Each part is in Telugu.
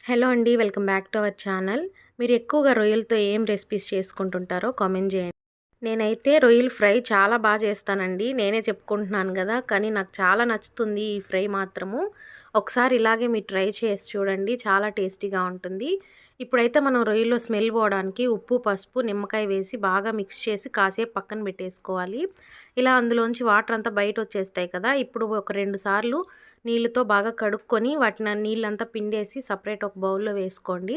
హలో అండి. Welcome back to our channel. మీరు ఎక్కువగా రొయ్యలతో ఏం రెసిపీస్ చేసుకుంటుంటారో కామెంట్ చేయండి. నేనైతే రొయ్యల ఫ్రై చాలా బాగా చేస్తానండి. నేనే చెప్పుకుంటున్నాను కదా! కానీ నాకు చాలా నచ్చుతుంది ఈ ఫ్రై మాత్రము. ఒకసారి ఇలాగే మీరు ట్రై చేసి చూడండి. చాలా టేస్టీగా ఉంటుంది. ఇప్పుడైతే మనం రొయ్యలో స్మెల్ పోవడానికి ఉప్పు, పసుపు, నిమ్మకాయ వేసి బాగా మిక్స్ చేసి కాసేపు పక్కన పెట్టేసుకోవాలి. ఇలా అందులోంచి వాటర్ అంతా బయట వచ్చేస్తాయి కదా! ఇప్పుడు ఒక 2 సార్లు నీళ్ళతో బాగా కడుక్కొని వాటిని నీళ్ళంతా పిండేసి సపరేట్ ఒక బౌల్‌లో వేసుకోండి.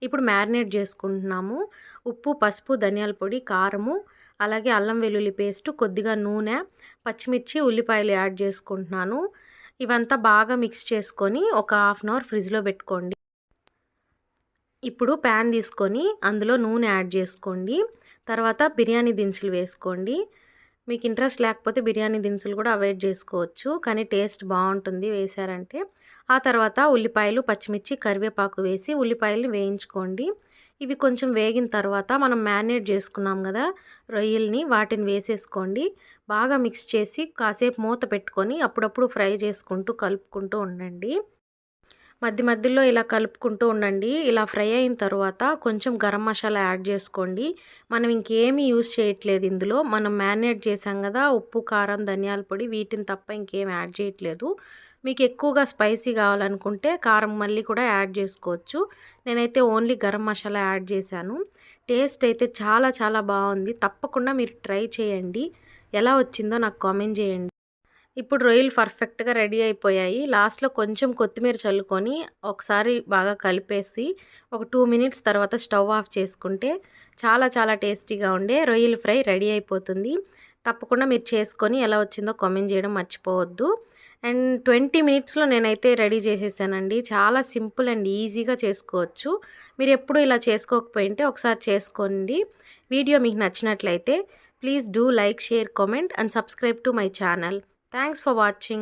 ఇప్పుడు మ్యారినేట్ చేసుకుంటున్నాము. ఉప్పు, పసుపు, ధనియాల పొడి, కారము, అలాగే అల్లం వెల్లుల్లి పేస్టు, కొద్దిగా నూనె, పచ్చిమిర్చి, ఉల్లిపాయలు యాడ్ చేసుకుంటున్నాను. ఇవంతా బాగా మిక్స్ చేసుకొని ఒక హాఫ్ అన్ అవర్ ఫ్రిడ్జ్‌లో పెట్టుకోండి. ఇప్పుడు ప్యాన్ తీసుకొని అందులో నూనె యాడ్ చేసుకోండి. తర్వాత బిర్యానీ దినుసులు వేసుకోండి. మీకు ఇంట్రెస్ట్ లేకపోతే బిర్యానీ దినుసులు కూడా అవాయిడ్ చేసుకోవచ్చు. కానీ టేస్ట్ బాగుంటుంది వేశారంటే. ఆ తర్వాత ఉల్లిపాయలు, పచ్చిమిర్చి, కరివేపాకు వేసి ఉల్లిపాయలని వేయించుకోండి. ఇవి కొంచెం వేగిన తర్వాత మనం మ్యారినేట్ చేసుకున్నాం కదా రొయ్యల్ని, వాటిని వేసేసుకోండి. బాగా మిక్స్ చేసి కాసేపు మూత పెట్టుకొని అప్పుడప్పుడు ఫ్రై చేసుకుంటూ కలుపుకుంటూ ఉండండి. మధ్య మధ్యలో ఇలా కలుపుకుంటూ ఉండండి. ఇలా ఫ్రై అయిన తర్వాత కొంచెం గరం మసాలా యాడ్ చేసుకోండి. మనం ఇంకేమీ యూజ్ చేయట్లేదు ఇందులో. మనం మ్యారినేట్ చేసాం కదా ఉప్పు, కారం, ధనియాల పొడి వీటిని తప్ప ఇంకేం యాడ్ చేయట్లేదు. మీకు ఎక్కువగా స్పైసీ కావాలనుకుంటే కారం మళ్ళీ కూడా యాడ్ చేసుకోవచ్చు. నేనైతే ఓన్లీ గరం మసాలా యాడ్ చేశాను. టేస్ట్ అయితే చాలా చాలా బాగుంది. తప్పకుండా మీరు ట్రై చేయండి. ఎలా వచ్చిందో నాకు కామెంట్ చేయండి. ఇప్పుడు రొయ్యలు పర్ఫెక్ట్‌గా రెడీ అయిపోయాయి. లాస్ట్‌లో కొంచెం కొత్తిమీర చల్లుకొని ఒకసారి బాగా కలిపేసి ఒక 2 మినిట్స్ తర్వాత స్టవ్ ఆఫ్ చేసుకుంటే చాలా చాలా టేస్టీగా ఉండే రొయ్యల ఫ్రై రెడీ అయిపోతుంది. తప్పకుండా మీరు చేసుకొని ఎలా వచ్చిందో కామెంట్ చేయడం మర్చిపోవద్దు. అండ్ 20 మినిట్స్‌లో నేనైతే రెడీ చేసేసానండి. చాలా సింపుల్ అండ్ ఈజీగా చేసుకోవచ్చు. మీరు ఎప్పుడు ఇలా చేసుకోకపోయింటే ఒకసారి చేసుకోండి. వీడియో మీకు నచ్చినట్లయితే please do like, share, comment and subscribe to my channel. Thanks for watching.